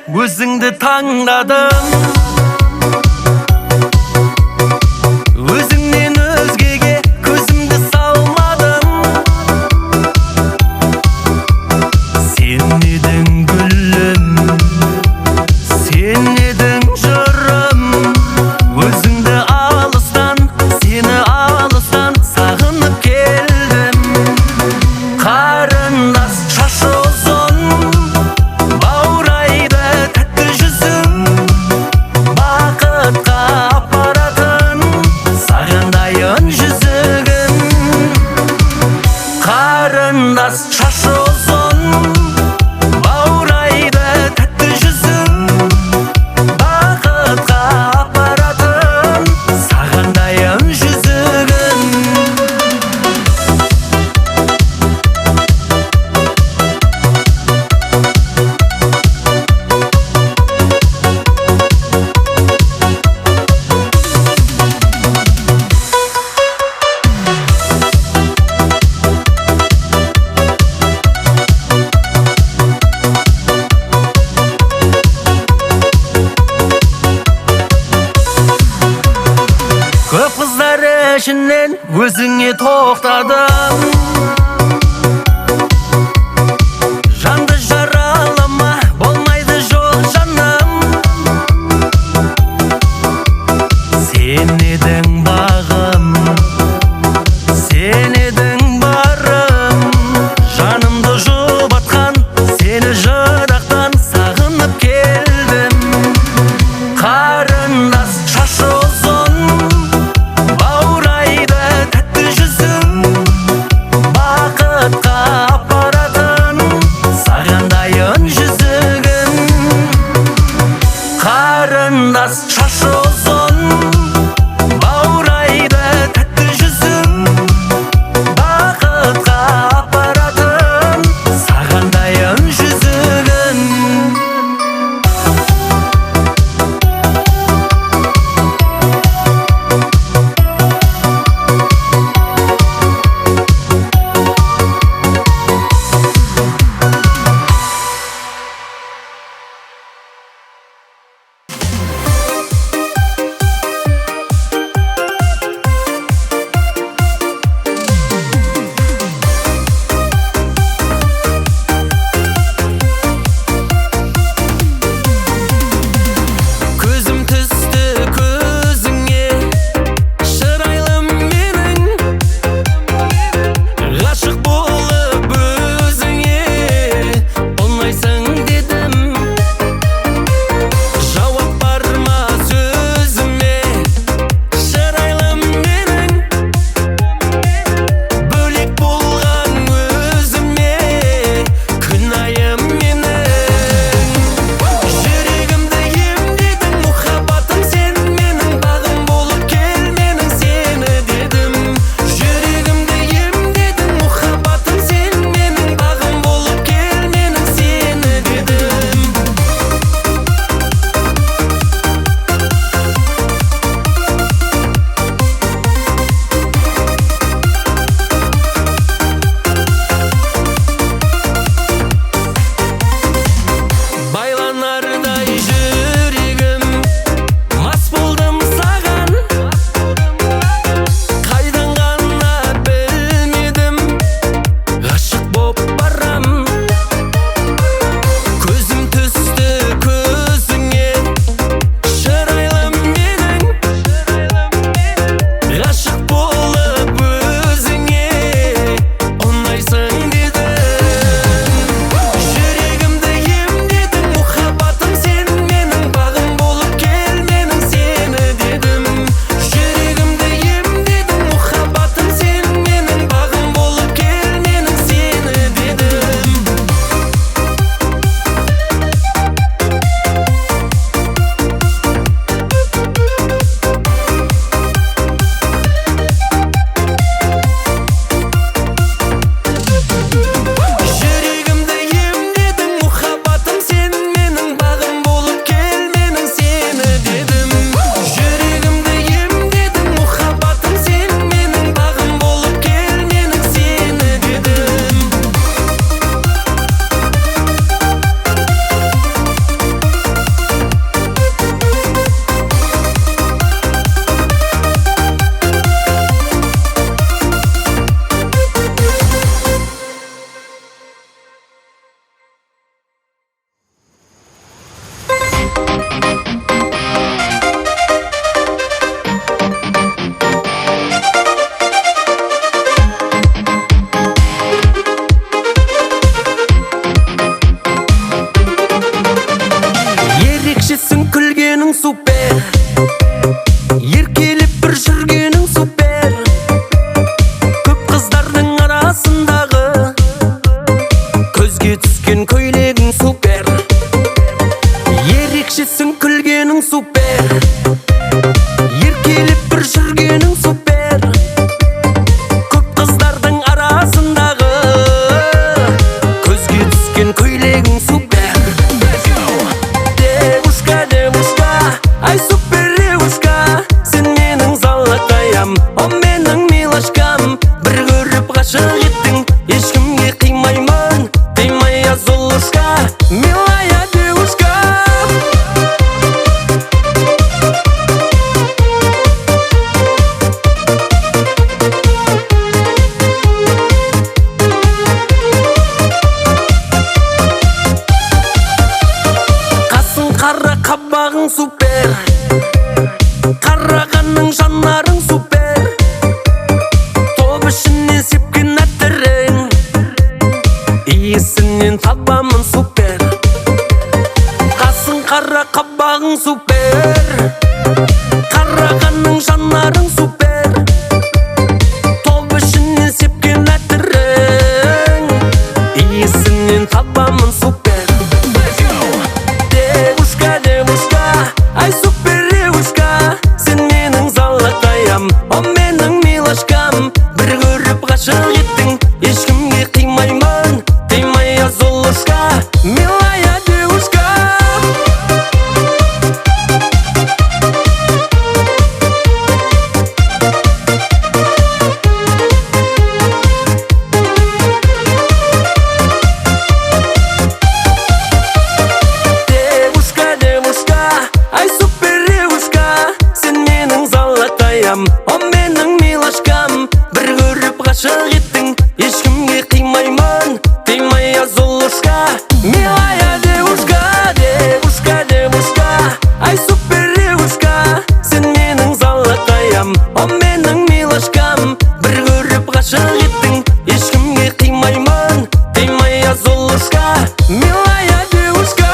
өзіңді таңдадым. Өзіңнен өзгеге көзімді салмадым. Сен едің гүлім, сен едің жырым. Өзіңді алыстан, сені алыстан сағынып келдім. Қарындас шашы ұзын, баурайды тәтті жүзің. Бақытқа апаратын саған дайын жүзігім. Қарындас шашы ұзын, баурайды тәтті жүзің. Бақытқа апаратын саған дайын жүзігім. Көп қыздар ішінен өзіңе тоқтадым. Жанды жаралама, болмайды жол жаным. Сен едің бағым, сен едің барым. Жанымды жұбатқан, сені жырақтан сағынып келдім. Қарындас шашы ұзын, баурайды тәтті жүзің. Бақытқа апаратын саған дайын жүзігім. Қарындас шашы ұзын, баурайды тәтті жүзің. Бақытқа апаратын саған дайын жүзігім. Ерекшесің күлгенің супер, еркелеп бір жүргенің супер, көп қыздардың арасындағы көзге түскен көйлегің супер. Ерекшесің күлгенің супер, еркелеп бір жүргенің супер, көп қыздардың арасындағы көзге түскен көйлегің супер. Ай супер девушка, сен менің золотаям, о менің милашкам. Бір көріп ғашық еттің, ешкімге қимаймын, ты моя золушка, милая девушка. Қасың қара, қабағың супер, қарағанның жанарың супер, топ ішінен сепкен әтірің, иісінен табамын супер. Қасың қара, қабағың супер, қарағанның жанарың супер, топ ішінен сепкен әтірің, иісінен табамын супер. Ай супер девушка, сен менің золотаям, о менің милашкам. Бір көріп ғашық еттің, ешкімге қимаймын, ты моя золушка, милая девушка. Ай супер девушка, сен менің золотаям, о менің милашкам. Бір көріп ғашық еттің, ешкімге қимаймын, ты моя золушка, милая девушка. Девушка, девушка, ай супер девушка, сен менің золотаям, о менің милашкам. Бір көріп ғашық еттің, ешкімге қимаймын, ты моя золушка, милая девушка.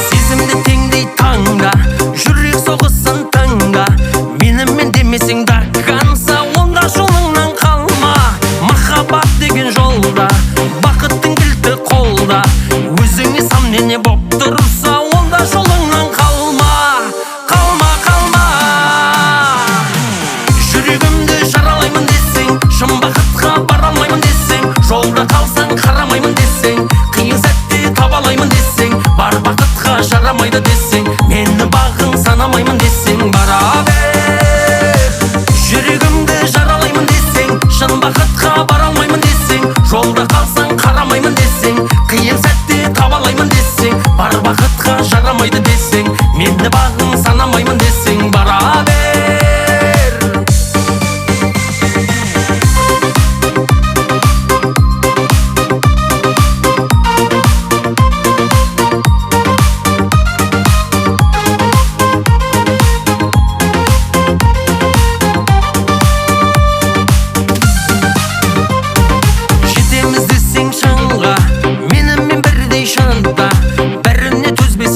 Сезімді теңдей таңда, жүрек соғысын таңда, менімен демесең да қанса, онда жолыңнан қалма. Махаббат деген жолда, бақыттың кілті қолда, өзіңе сомнение боп тұрса, онда жолыңнан қалма. Қалма, қалма. Жүрегімді жаралаймын десең, шын бақытқа бара алмаймын десең, жолда қалсаң қарамаймын десең, қиын сәтте таба алмаймын десең, бар бақытқа жарамайды десең, мені бағың санамаймын десең, бара бер. Жүрегімді жаралаймын десең, шын бақытқа бара алмаймын десең, жолда қалсаң қарамаймын десең, қиын сәтте таба алмаймын десең, бар бақытқа жарамайды десең, мені бағың санамаймын десең, бара бер.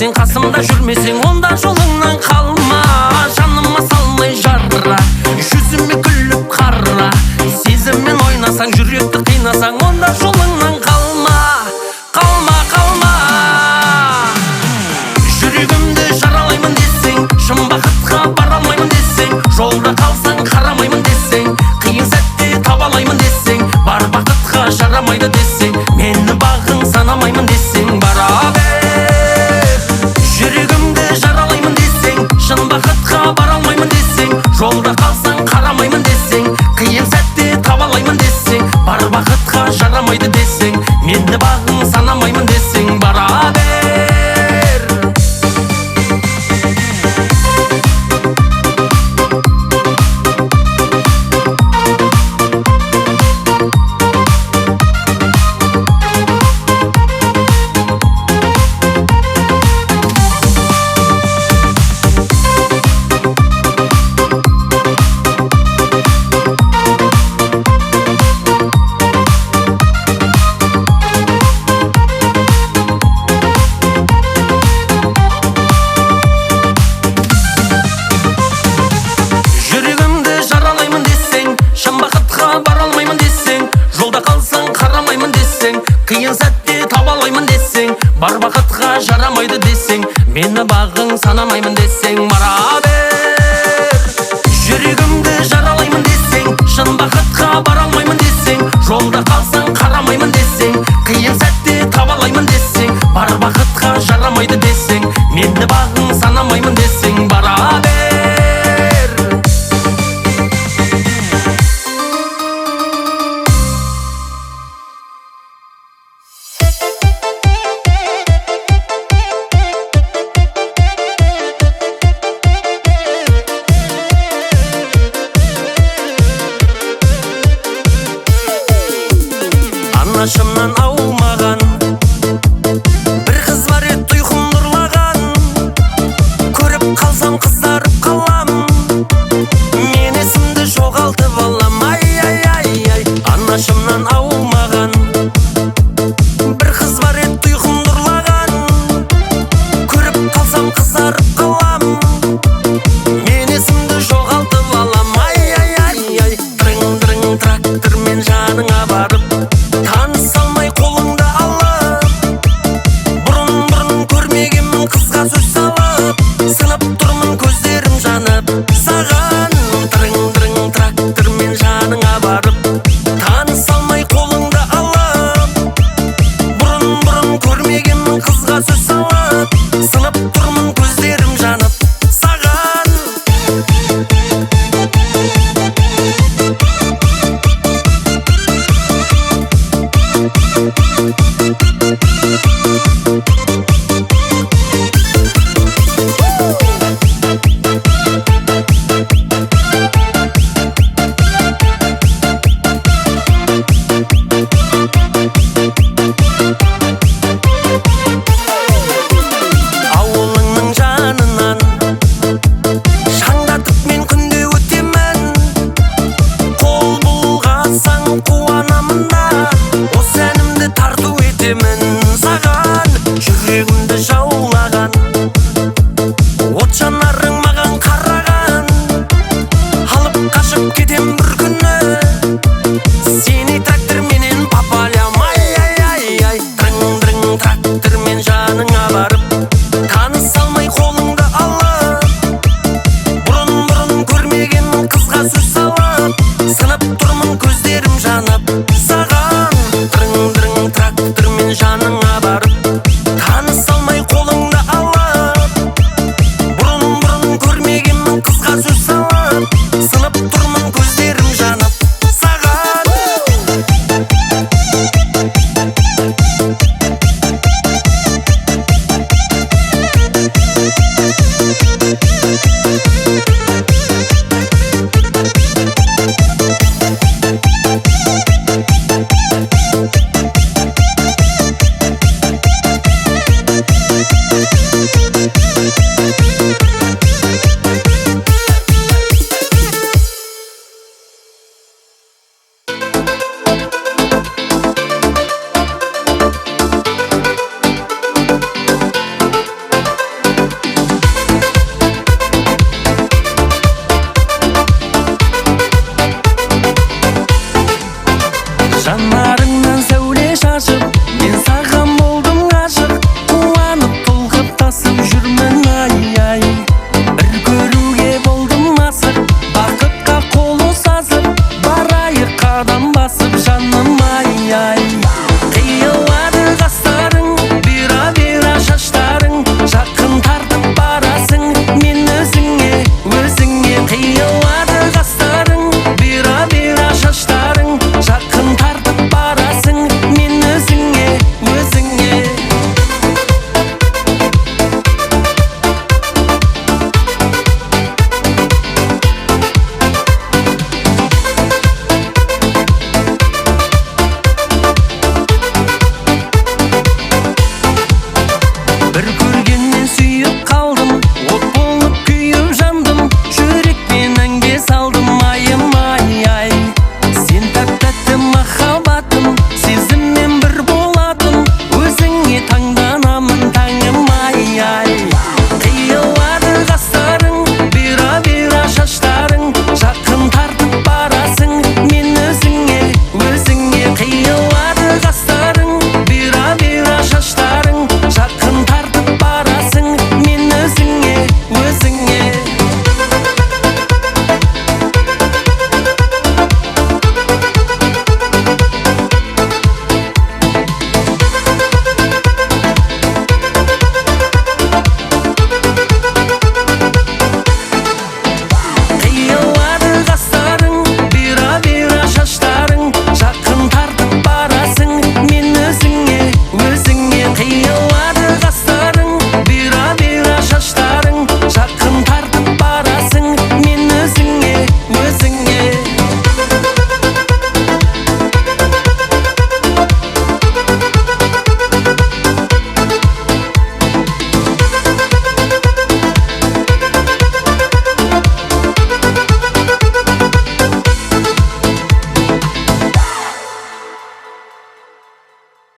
Қасымда жүрмесең, онда жолыңнан қалма. Жаныма салмай жара, жүзіме күліп қара, сезіммен ойнасаң, жүректі қинасаң, онда жолыңнан қалма. Қалма, қалма. Жүрегімді жаралаймын десең, шын бақытқа бара алмаймын десең, жолда қалсаң қарамаймын десең, қиын сәтте таба алмаймын десең, бар бақытқа жарамайды десең, мені бағың санамаймын десең, бара бер. Жүрегімді жаралаймын десең, шын бақытқа бара алмаймын десең, жолда қалсаң қарамаймын десең, қиын сәтте таба алмаймын бар бақытқа жарамайды десең, мені бағың санамаймын десең, бара бер. Жүрегімді жаралаймын десең, шын бақытқа бара алмаймын десең, жолда қалсаң қарамаймын десең, қиын сәтте табалаймын десең, бар бақытқа жарамайды десең, мені бағың санамаймын десең, бара бер. Anlaşımdan